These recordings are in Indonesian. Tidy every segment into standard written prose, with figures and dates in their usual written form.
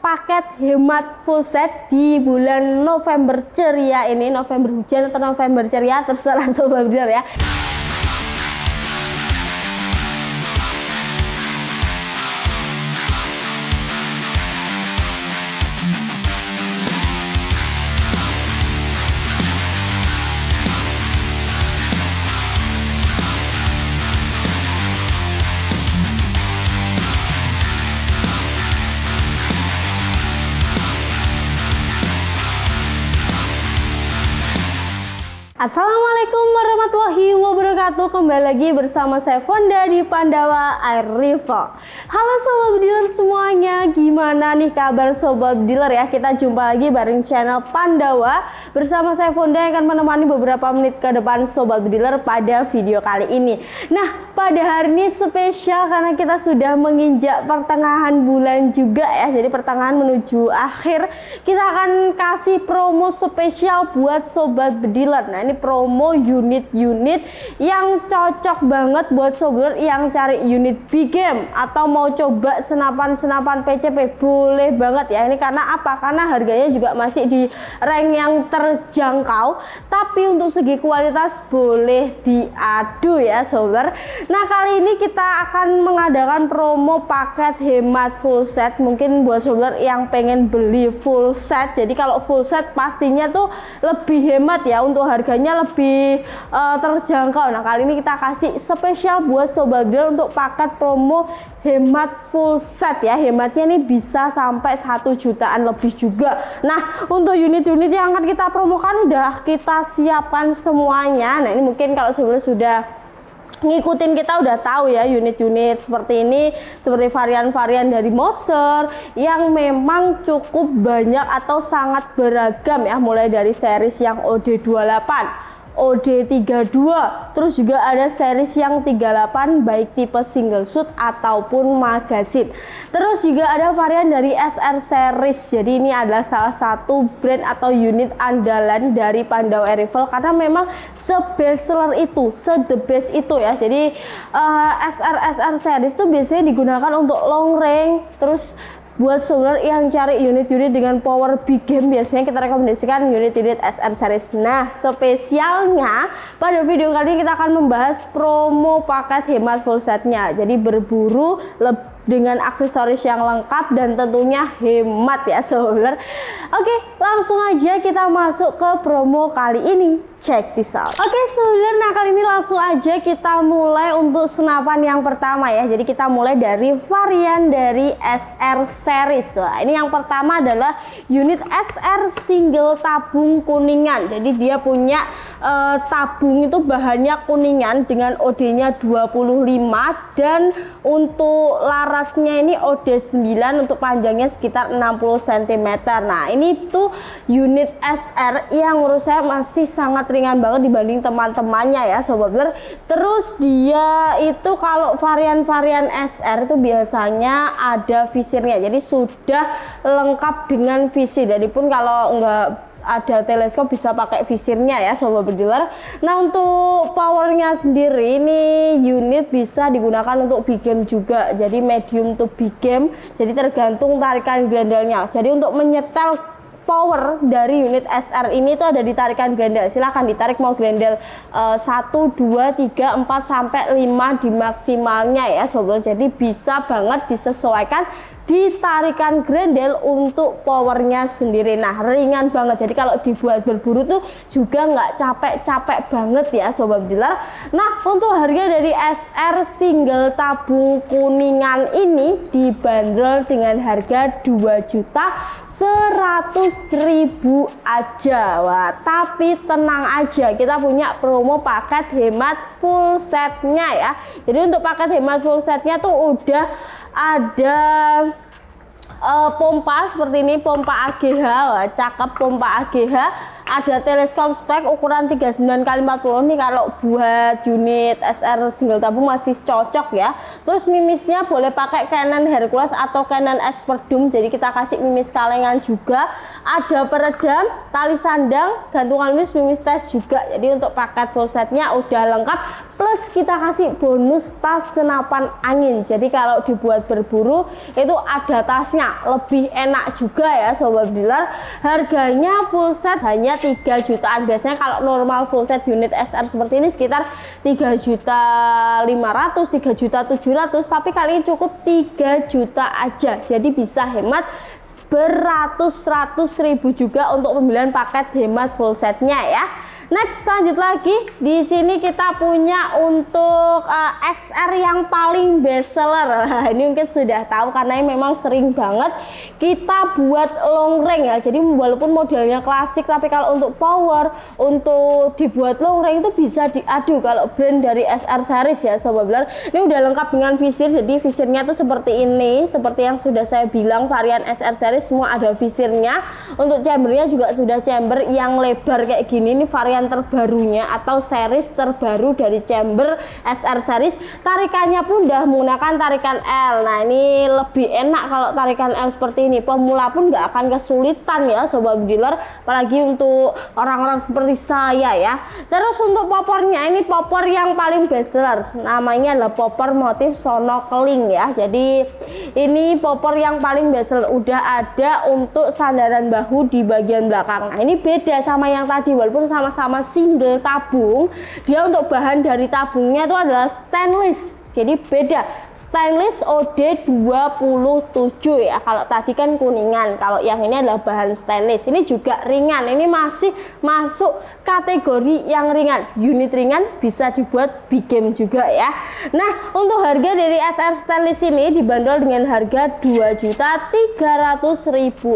paket hemat full set di bulan November ceria ini, November hujan atau November ceria terserah sobat bediler ya. Assalamualaikum warahmatullahi wabarakatuh. Kembali lagi bersama saya Fonda di Pandawa Air Rifle. Halo sobat bediler semuanya, gimana nih kabar sobat bediler ya? Kita jumpa lagi bareng channel Pandawa bersama saya Fonda yang akan menemani beberapa menit ke depan sobat bediler pada video kali ini. Nah, pada hari ini spesial karena kita sudah menginjak pertengahan bulan juga ya. Jadi pertengahan menuju akhir, kita akan kasih promo spesial buat sobat bediler. Nah, ini promo unit-unit yang cocok banget buat sobat yang cari unit big game atau mau coba senapan-senapan PCP, boleh banget ya. Ini karena apa? Karena harganya juga masih di rank yang terjangkau, tapi untuk segi kualitas boleh diadu ya sobat. Nah, kali ini kita akan mengadakan promo paket hemat full set. Mungkin buat sobat yang pengen beli full set, jadi kalau full set pastinya tuh lebih hemat ya, untuk harganya lebih terjangkau. Nah, kali ini kita kasih spesial buat sobat bediler untuk paket promo hemat full set ya. Hematnya ini bisa sampai 1 jutaan lebih juga. Nah, untuk unit-unit yang akan kita promokan udah kita siapkan semuanya. Nah, ini mungkin kalau sobat sudah ngikutin kita udah tahu ya, unit-unit seperti ini, seperti varian-varian dari Moser yang memang cukup banyak atau sangat beragam ya, mulai dari series yang OD28, OD32, terus juga ada series yang 38 baik tipe single shoot ataupun magazine. Terus juga ada varian dari SR series. Jadi ini adalah salah satu brand atau unit andalan dari Pandawa Air Rifle karena memang se-best seller itu, se-the best itu ya. Jadi SR series itu biasanya digunakan untuk long range. Terus buat sobat yang cari unit-unit dengan power big game, biasanya kita rekomendasikan unit-unit SR series. Nah, spesialnya pada video kali ini kita akan membahas promo paket hemat full setnya. Jadi berburu dengan aksesoris yang lengkap dan tentunya hemat ya sobat. Oke, langsung aja kita masuk ke promo kali ini. Check this out. Oke sobat, nah kali ini langsung aja kita mulai untuk senapan yang pertama ya. Jadi kita mulai dari varian dari SR series. Wah, ini yang pertama adalah unit SR single tabung kuningan. Jadi dia punya tabung itu bahannya kuningan dengan OD-nya 25 dan untuk larasnya ini OD9, untuk panjangnya sekitar 60 cm. Nah, ini tuh unit SR yang menurut saya masih sangat ringan banget dibanding teman-temannya ya sobat bediler. Terus dia itu kalau varian-varian SR itu biasanya ada visirnya, jadi sudah lengkap dengan visir. Jadi pun kalau nggak ada teleskop bisa pakai visirnya ya sobat bediler. Nah, untuk powernya sendiri ini unit bisa digunakan untuk big game juga, jadi medium to big game, jadi tergantung tarikan grandelnya. Jadi untuk menyetel power dari unit SR ini itu ada di tarikan grendel. Silahkan ditarik mau grendel 1, 2, 3, 4 sampai 5 di maksimalnya ya sobat. Jadi bisa banget disesuaikan di tarikan grendel untuk powernya sendiri. Nah, ringan banget, jadi kalau dibuat berburu tuh juga nggak capek-capek banget ya sobat bediler. Nah, untuk harga dari SR single tabung kuningan ini dibanderol dengan harga 2.100.000 aja. Wah, tapi tenang aja, kita punya promo paket hemat full setnya ya. Jadi untuk paket hemat full setnya tuh udah ada pompa seperti ini, pompa AGH. Wah, cakep pompa AGH. ada teleskop spek ukuran 39x40 nih, kalau buat unit SR single tabung masih cocok ya. Terus mimisnya boleh pakai Canon Hercules atau Canon Expert Zoom, jadi kita kasih mimis kalengan juga. Ada peredam, tali sandang, gantungan mimis tes juga. Jadi untuk paket full setnya udah lengkap, plus kita kasih bonus tas senapan angin. Jadi kalau dibuat berburu itu ada tasnya, lebih enak juga ya sobat dealer. Harganya full set hanya 3 jutaan. Biasanya kalau normal full set unit SR seperti ini sekitar 3.500.000, 3.700.000, tapi kali ini cukup 3 juta aja. Jadi bisa hemat beratus-ratus ribu juga untuk pembelian paket hemat full setnya ya. Next, lanjut lagi. Di sini kita punya untuk SR yang paling best seller. Ini mungkin sudah tahu karena ini memang sering banget kita buat long range ya. Jadi walaupun modelnya klasik, tapi kalau untuk power, untuk dibuat long range itu bisa diadu kalau brand dari SR series ya sobat dealer. Ini udah lengkap dengan visir. Jadi visirnya tuh seperti ini, seperti yang sudah saya bilang, varian SR series semua ada visirnya. Untuk chambernya juga sudah chamber yang lebar kayak gini. Ini varian terbarunya atau series terbaru dari chamber SR series. Tarikannya pun udah menggunakan tarikan L. Nah ini lebih enak kalau tarikan L seperti ini. Pemula pun nggak akan kesulitan ya sobat dealer, apalagi untuk orang-orang seperti saya ya. Terus untuk popornya, ini popor yang paling best seller, namanya adalah popor motif snorkeling ya. Jadi ini popor yang paling best seller, udah ada untuk sandaran bahu di bagian belakang. Nah ini beda sama yang tadi, walaupun sama-sama single tabung, dia untuk bahan dari tabungnya itu adalah stainless. Jadi beda, stainless OD27 ya. Kalau tadi kan kuningan, kalau yang ini adalah bahan stainless. Ini juga ringan, ini masih masuk kategori yang ringan. Unit ringan bisa dibuat big game juga ya. Nah untuk harga dari SR stainless ini dibanderol dengan harga 2.300.000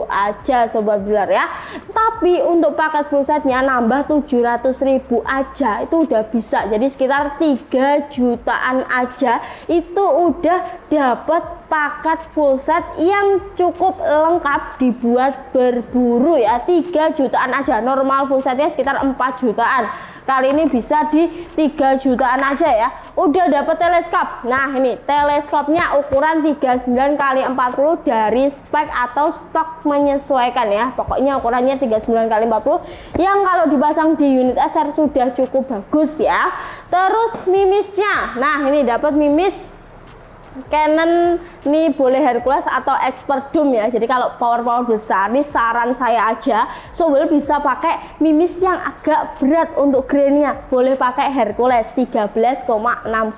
aja sobat dealer ya. Tapi untuk paket full setnya nambah 700.000 aja, itu udah bisa. Jadi sekitar 3 jutaan aja itu udah dapat paket full set yang cukup lengkap dibuat berburu ya. 3 jutaan aja. Normal full setnya sekitar 4 jutaan, kali ini bisa di 3 jutaan aja ya. Udah dapat teleskop. Nah ini teleskopnya ukuran 39x40 dari spek atau stok menyesuaikan ya. Pokoknya ukurannya 39x40 yang kalau dipasang di unit SR sudah cukup bagus ya. Terus mimisnya, nah ini dapat mimis Canon, ini boleh Hercules atau Expert Zoom ya. Jadi kalau power besar, ini saran saya aja sobat bisa pakai mimis yang agak berat. Untuk grainnya boleh pakai Hercules 13,6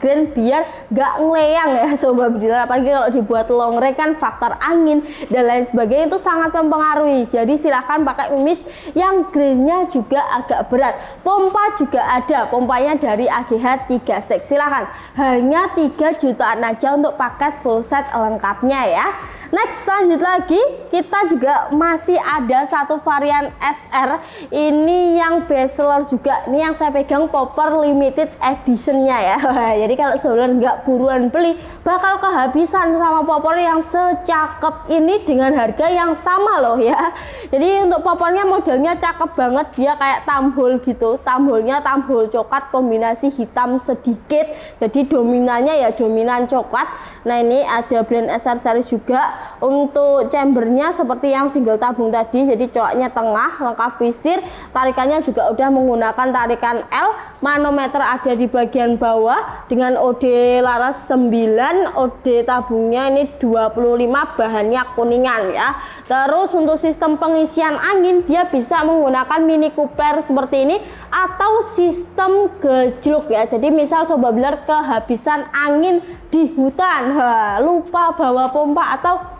grain biar nggak ngeleyang ya sobat dealer. Apalagi kalau dibuat long range kan faktor angin dan lain sebagainya itu sangat mempengaruhi. Jadi silahkan pakai mimis yang grainnya juga agak berat. Pompa juga ada, pompanya dari AGH 3 stick. Silahkan, hanya 3 jutaan aja untuk paket full set lengkapnya ya. Next, lanjut lagi, kita juga masih ada satu varian SR ini yang best seller juga. Ini yang saya pegang popor limited editionnya ya. Jadi kalau sebelum nggak buruan beli bakal kehabisan sama popor yang secakep ini dengan harga yang sama loh ya. Jadi untuk popornya modelnya cakep banget, dia kayak tambul gitu. Tambulnya tambul coklat kombinasi hitam sedikit, jadi dominannya ya dominan coklat. Nah ini ada brand SR series juga. Untuk chambernya seperti yang single tabung tadi, jadi coaknya tengah, lengkap visir, tarikannya juga udah menggunakan tarikan L, manometer ada di bagian bawah dengan OD laras 9, OD tabungnya ini 25, bahannya kuningan ya. Terus untuk sistem pengisian angin dia bisa menggunakan mini coupler seperti ini atau sistem gejluk ya. Jadi misal sobat dealer kehabisan angin di hutan, lupa bawa pompa atau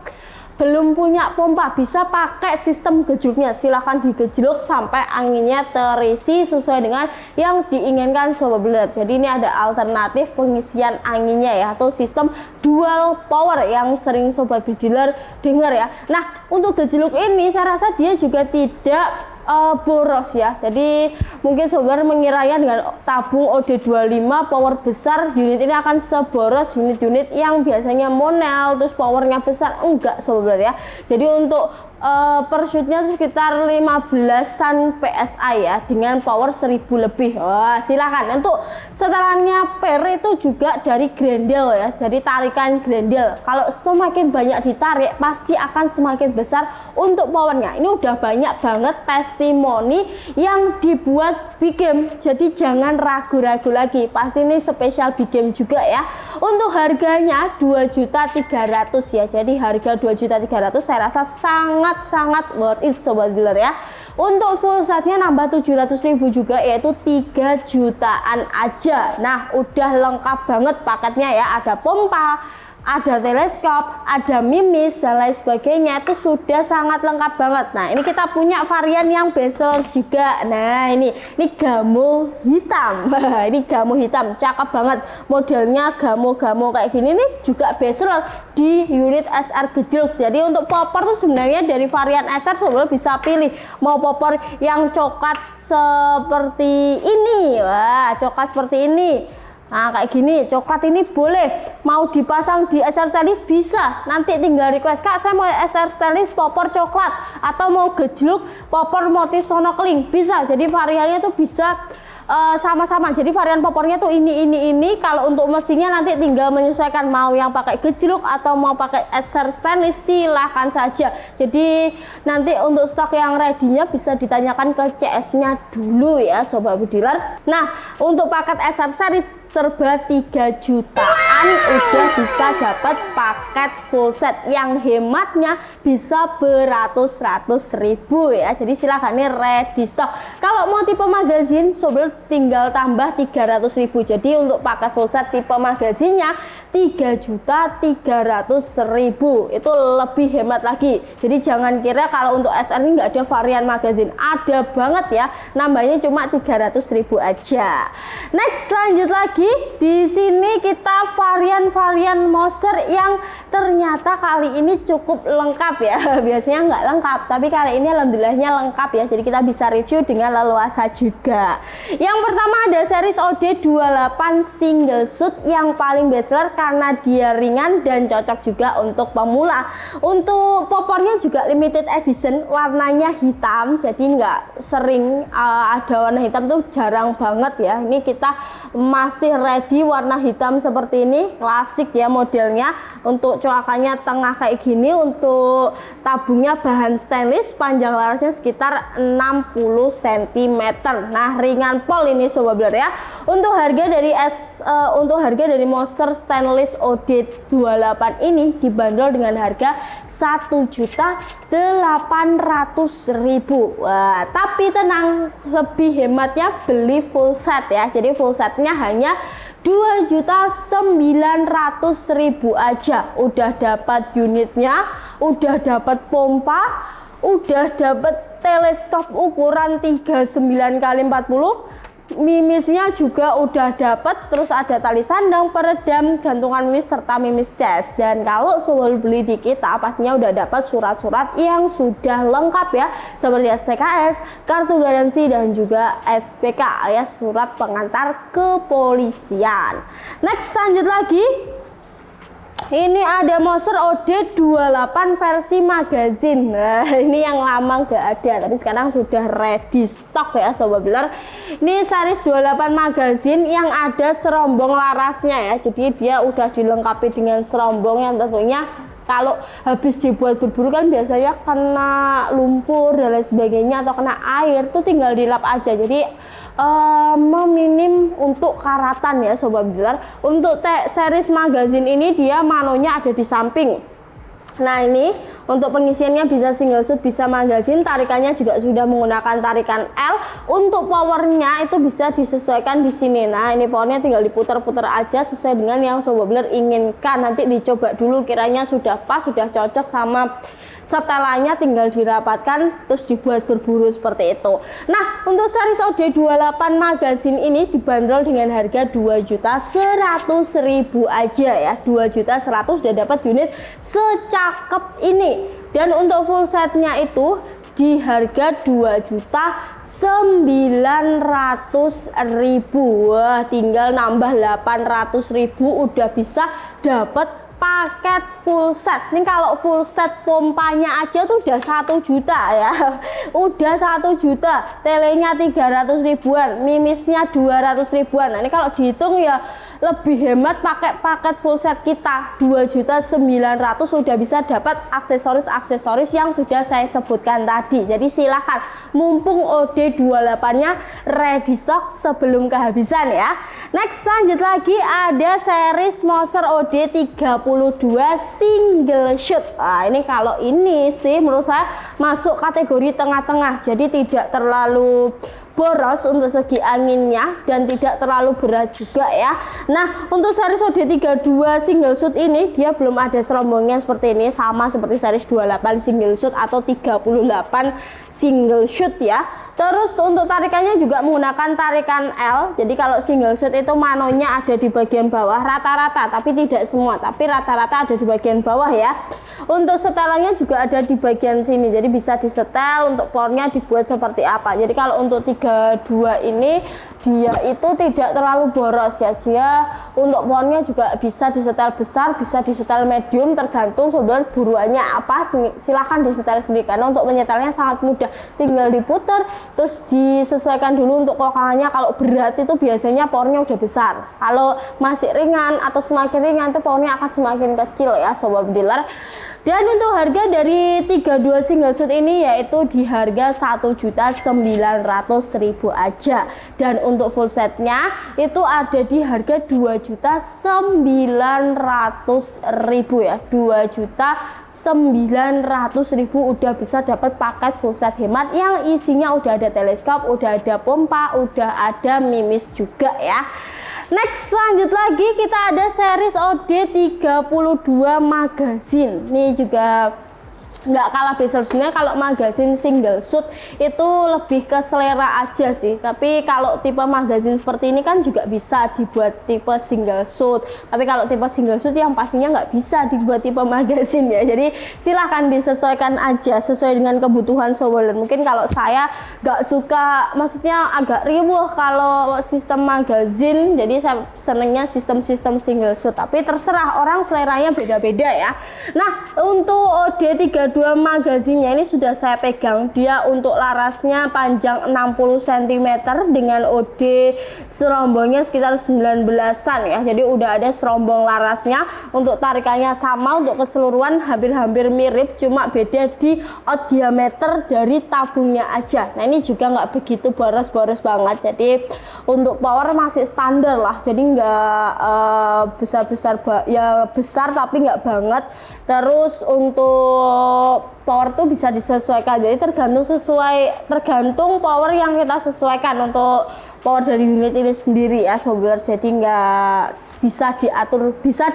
belum punya pompa, bisa pakai sistem gejluknya. Silahkan digejluk sampai anginnya terisi sesuai dengan yang diinginkan sobat dealer. Jadi ini ada alternatif pengisian anginnya ya, atau sistem dual power yang sering sobat dealer dengar ya. Nah, untuk gejluk ini saya rasa dia juga tidak boros ya. Jadi mungkin sobat mengiranya dengan tabung OD25 power besar unit ini akan seboros unit-unit yang biasanya monel terus powernya besar. Enggak sobat ya. Jadi untuk per shootnya sekitar 15-an PSI ya dengan power 1000 lebih. Wah, silahkan. Untuk setelannya per itu juga dari Grendel ya, jadi tarikan Grendel. Kalau semakin banyak ditarik pasti akan semakin besar untuk powernya. Ini udah banyak banget testimoni yang dibuat big game, jadi jangan ragu-ragu lagi, pasti ini spesial big game juga ya. Untuk harganya 2.300.000 ya, jadi harga 2.300.000 saya rasa sangat worth it sobat dealer ya. Untuk full setnya nambah 700.000 juga, yaitu 3 jutaan aja. Nah, udah lengkap banget paketnya ya, ada pompa, ada teleskop, ada mimis dan lain sebagainya, itu sudah sangat lengkap banget. Nah, ini kita punya varian yang bestseller juga. Nah, ini gamo hitam. Ini gamo hitam, cakep banget. Modelnya gamo-gamo kayak gini nih juga bestseller di unit SR gejluk. Jadi untuk popor tuh sebenarnya dari varian SR sebenarnya bisa pilih mau popor yang coklat seperti ini. Wah, coklat seperti ini. Nah, kayak gini, coklat ini boleh. Mau dipasang di SR Stylish bisa. Nanti tinggal request, Kak, saya mau SR Stylish popor coklat. Atau mau gejluk popor motif sonokling. Bisa, jadi variannya tuh bisa sama-sama. Jadi varian popornya tuh ini. Kalau untuk mesinnya nanti tinggal menyesuaikan mau yang pakai gejluk atau mau pakai SR Stylish, silahkan saja. Jadi nanti untuk stok yang ready-nya bisa ditanyakan ke CS-nya dulu ya sobat dealer. Nah, untuk paket SR series serba 3 jutaan udah bisa dapat paket full set yang hematnya bisa beratus-ratus ribu ya. Jadi silahkan nih ready stock. Kalau mau tipe magazine sobat tinggal tambah 300.000. Jadi untuk paket full set tipe magazinnya 3.300.000, itu lebih hemat lagi. Jadi jangan kira kalau untuk SR ini nggak ada varian magazin, ada banget ya, nambahnya cuma 300.000 aja. Next, lanjut lagi. Di sini kita varian Moser yang ternyata kali ini cukup lengkap ya. Biasanya nggak lengkap, tapi kali ini alhamdulillahnya lengkap ya. Jadi kita bisa review dengan leluasa juga. Yang pertama ada series OD28 single shoot yang paling bestseller karena dia ringan dan cocok juga untuk pemula. Untuk popornya juga limited edition, warnanya hitam, jadi nggak sering ada warna hitam tuh, jarang banget ya. Ini kita masih ready warna hitam seperti ini, klasik ya modelnya. Untuk coakannya tengah kayak gini, untuk tabungnya bahan stainless, panjang larasnya sekitar 60 cm. Nah, ringan pol ini sobat dealer ya. Untuk harga dari Moser stainless OD28 ini dibanderol dengan harga 1.800.000. Wah, tapi tenang, lebih hematnya beli full set ya. Jadi full setnya hanya 2.900.000 aja. Udah dapat unitnya, udah dapat pompa, udah dapat teleskop ukuran 39x40, mimisnya juga udah dapat, terus ada tali sandang, peredam, gantungan mimis serta mimis das. Dan kalau sobat beli di kita pastinya udah dapat surat-surat yang sudah lengkap ya, seperti STKS, kartu garansi dan juga SPK alias surat pengantar kepolisian. Next, lanjut lagi. Ini ada Moser OD28 versi magazin. Nah, ini yang lama nggak ada, tapi sekarang sudah ready stock ya sobat dealer. Ini series 28 magazin yang ada serombong larasnya ya. Jadi dia udah dilengkapi dengan serombong yang tentunya kalau habis dibuat berburu kan biasanya kena lumpur dan lain sebagainya, atau kena air tuh tinggal dilap aja. Jadi meminim untuk karatan ya sobat dealer. Untuk series magazin ini dia manonya ada di samping. Nah ini untuk pengisiannya bisa single shoot, bisa magazine, tarikannya juga sudah menggunakan tarikan L. Untuk powernya itu bisa disesuaikan di sini. Nah ini powernya tinggal diputar-putar aja sesuai dengan yang Sobat Builder inginkan. Nanti dicoba dulu kiranya sudah pas, sudah cocok sama setelannya, tinggal dirapatkan terus dibuat berburu seperti itu. Nah untuk series OD28 magazine ini dibanderol dengan harga 2.100.000 aja ya, 2.100.000 sudah dapat unit secakep ini. Dan untuk full setnya itu di harga 2.900.000. Wah, tinggal nambah 800.000 udah bisa dapat paket full set. Ini kalau full set pompanya aja tuh udah 1 juta ya, udah 1 juta, telenya 300 ribuan, mimisnya 200 ribuan. Nah ini kalau dihitung ya lebih hemat pakai paket full set kita, 2.900.000 sudah bisa dapat aksesoris yang sudah saya sebutkan tadi. Jadi silahkan, mumpung OD28 nya ready stock sebelum kehabisan ya. Next lanjut lagi ada series Moser OD32 single shoot. Nah ini kalau ini sih menurut saya masuk kategori tengah-tengah, jadi tidak terlalu boros untuk segi anginnya dan tidak terlalu berat juga ya. Nah untuk series OD32 single shoot ini dia belum ada serombongnya seperti ini, sama seperti series 28 single shoot atau 38 single shoot ya. Terus untuk tarikannya juga menggunakan tarikan L. Jadi kalau single shoot itu manonya ada di bagian bawah rata-rata, tapi tidak semua, tapi rata-rata ada di bagian bawah ya. Untuk setelannya juga ada di bagian sini, jadi bisa disetel. Untuk powernya dibuat seperti apa. Jadi kalau untuk 32 ini dia itu tidak terlalu boros ya, dia untuk powernya juga bisa disetel besar, bisa disetel medium, tergantung saudara buruannya apa, silahkan disetel sendiri. Karena untuk menyetelnya sangat mudah, tinggal diputar terus disesuaikan dulu untuk kokangannya. Kalau berat itu biasanya powernya udah besar, kalau masih ringan atau semakin ringan itu powernya akan semakin kecil ya Sobat Dealer. Dan untuk harga dari 32 single shoot ini yaitu di harga 1.900.000 aja. Dan untuk full setnya itu ada di harga 2.900.000 ya, 2.900.000 udah bisa dapat paket full set hemat yang isinya udah ada teleskop, udah ada pompa, udah ada mimis juga ya. Next lanjut lagi kita ada series OD32 magazine. Ini juga nggak kalah besar sebenarnya. Kalau magazine single shoot itu lebih ke selera aja sih, tapi kalau tipe magazine seperti ini kan juga bisa dibuat tipe single shoot, tapi kalau tipe single shoot yang pastinya nggak bisa dibuat tipe magazine ya. Jadi silahkan disesuaikan aja sesuai dengan kebutuhan sobat. Mungkin kalau saya nggak suka, maksudnya agak riuh kalau sistem magazine, jadi saya senengnya sistem single shoot, tapi terserah orang seleranya beda-beda ya. Nah untuk OD32 magazinnya ini sudah saya pegang, dia untuk larasnya panjang 60 cm dengan OD serombongnya sekitar 19-an ya, jadi udah ada serombong larasnya. Untuk tarikannya sama, untuk keseluruhan hampir-hampir mirip, cuma beda di out diameter dari tabungnya aja. Nah ini juga nggak begitu boros-boros banget, jadi untuk power masih standar lah, jadi nggak besar-besar ya, besar tapi nggak banget. Terus untuk power tuh bisa disesuaikan, jadi tergantung power yang kita sesuaikan untuk power dari unit ini sendiri ya sobat. Jadi nggak bisa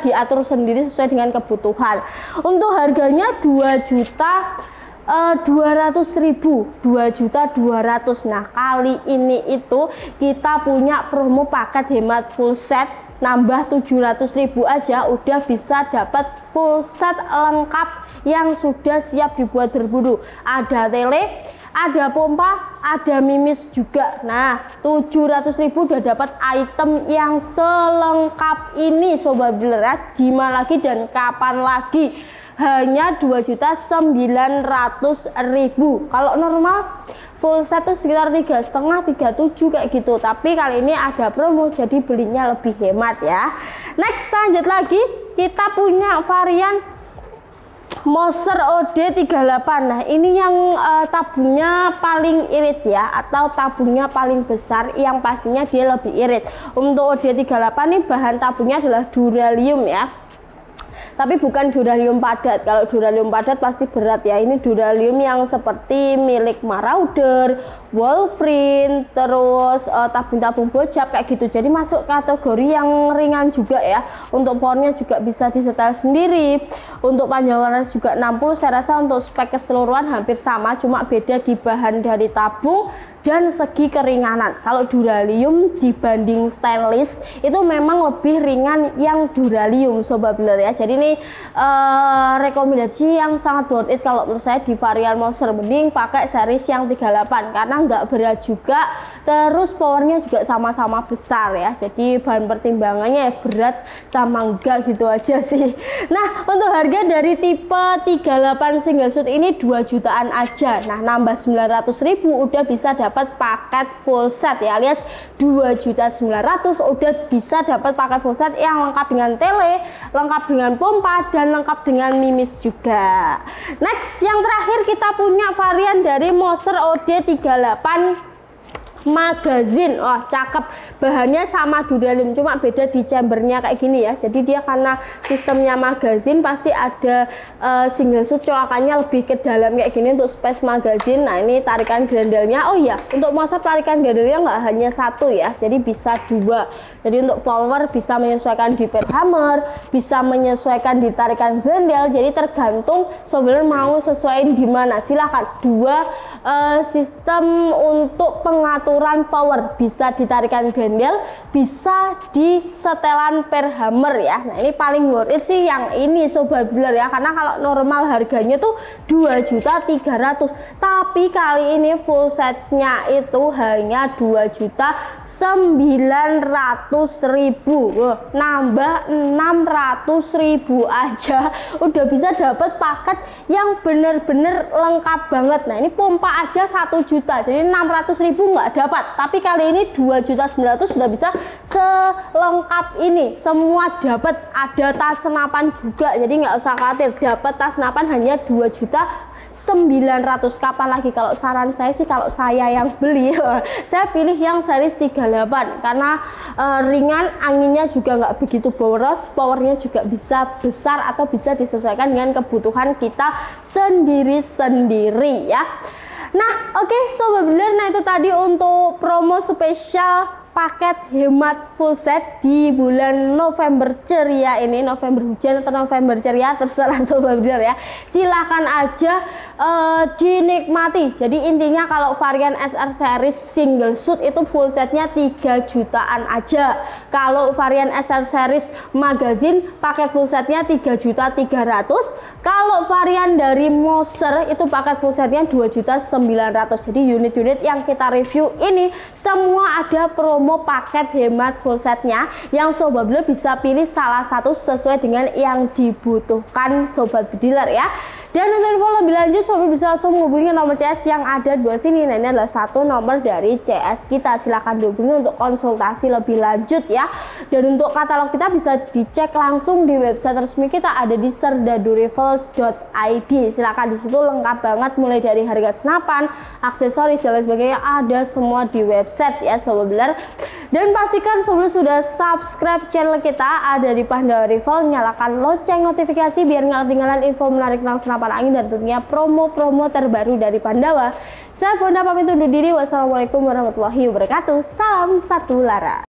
diatur sendiri sesuai dengan kebutuhan. Untuk harganya 2.200.000. Nah kali ini itu kita punya promo paket hemat full set, nambah 700.000 aja udah bisa dapat full set lengkap yang sudah siap dibuat berburu. Ada tele, ada pompa, ada mimis juga. Nah 700.000 udah dapat item yang selengkap ini sobat dealer ya. Dimana lagi dan kapan lagi, hanya 2.900.000. Kalau normal full set itu sekitar 3,5 37 kayak gitu, tapi kali ini ada promo jadi belinya lebih hemat ya. Next lanjut lagi kita punya varian Moser OD38. Nah ini yang tabungnya paling irit ya, atau tabungnya paling besar, yang pastinya dia lebih irit. Untuk OD38 ini bahan tabungnya adalah duralium ya. tapi bukan duralium padat. Kalau duralium padat pasti berat ya. Ini duralium yang seperti milik Marauder, Wolverine, terus tabung-tabung bocap kayak gitu. Jadi masuk kategori yang ringan juga ya. Untuk powernya juga bisa disetel sendiri. Untuk panjang laras juga 60. Saya rasa untuk spek keseluruhan hampir sama, cuma beda di bahan dari tabung dan segi keringanan. Kalau duralium dibanding stainless itu memang lebih ringan yang duralium Sobat Builder ya. Jadi ini rekomendasi yang sangat worth it kalau menurut saya di varian monster. Mending pakai series yang 38 karena nggak berat juga, terus powernya juga sama-sama besar ya. Jadi bahan pertimbangannya ya berat sama enggak gitu aja sih. Nah, untuk harga dari tipe 38 single shoot ini 2 jutaan aja. Nah, nambah 900.000 udah bisa dapat paket full set ya, alias 2.900.000 udah bisa dapat paket full set yang lengkap dengan tele, lengkap dengan pompa, dan lengkap dengan mimis juga. Next, yang terakhir kita punya varian dari Moser OD38 magazine. Wah, cakep. Bahannya sama duralium, cuma beda di chambernya kayak gini ya. Jadi dia karena sistemnya magazine pasti ada single shoot colokannya lebih ke dalam kayak gini untuk space magazine. Nah, ini tarikan grandelnya. Oh iya, untuk Moser tarikan grandelnya nggak hanya satu ya, jadi bisa dua. Jadi untuk power bisa menyesuaikan di pad hammer, bisa menyesuaikan di tarikan grendel. Jadi tergantung sobat mau sesuaiin di mana. Silahkan dua sistem untuk pengaturan power, bisa ditarikan grendel, bisa di setelan per hammer ya. Nah, ini paling worth it sih yang ini Sobat Builder ya, karena kalau normal harganya tuh 2.300.000, tapi kali ini full setnya itu hanya 2.900.000. Nambah 600.000 aja udah bisa dapat paket yang bener-bener lengkap banget. Nah, ini pompa aja 1 juta, jadi 600.000 nggak dapat, tapi kali ini 2.900.000 sudah bisa selengkap ini semua dapat. Ada tas senapan juga, jadi nggak usah khawatir, dapat tas senapan hanya 2.900.000. Kapan lagi? Kalau saran saya sih, kalau saya yang beli saya pilih yang series 38 karena ringan, anginnya juga nggak begitu boros, powernya juga bisa besar atau bisa disesuaikan dengan kebutuhan kita sendiri-sendiri ya. Nah, oke Sobat Builder, nah itu tadi untuk promo spesial paket hemat full set di bulan November ceria ini, November hujan atau November ceria terserah Sobat Builder ya. Silahkan aja dinikmati. Jadi intinya kalau varian SR series single shoot itu full setnya 3 jutaan aja. Kalau varian SR series magazine paket full setnya 3.300.000. Kalau varian dari Moser itu paket full setnya 2.900.000. Jadi unit-unit yang kita review ini semua ada promo paket hemat full setnya, yang Sobat Builder bisa pilih salah satu sesuai dengan yang dibutuhkan Sobat Builder ya. Dan untuk info lebih lanjut Sobat bisa langsung menghubungi nomor CS yang ada di bawah sini. Nah, ini adalah satu nomor dari CS kita, silahkan dihubungi untuk konsultasi lebih lanjut ya. Dan untuk katalog kita bisa dicek langsung di website resmi kita, ada di serdadurival.id. Silahkan, di situ lengkap banget mulai dari harga senapan, aksesoris dan lain sebagainya, ada semua di website ya Sobat Builder. Dan pastikan Sobat sudah subscribe channel kita, ada di Pandawa Rival, nyalakan lonceng notifikasi biar nggak ketinggalan info menarik tentang senapan angin dan tentunya promo-promo terbaru dari Pandawa. Saya Fonda pamit undur diri. Wassalamualaikum warahmatullahi wabarakatuh. Salam satu lara.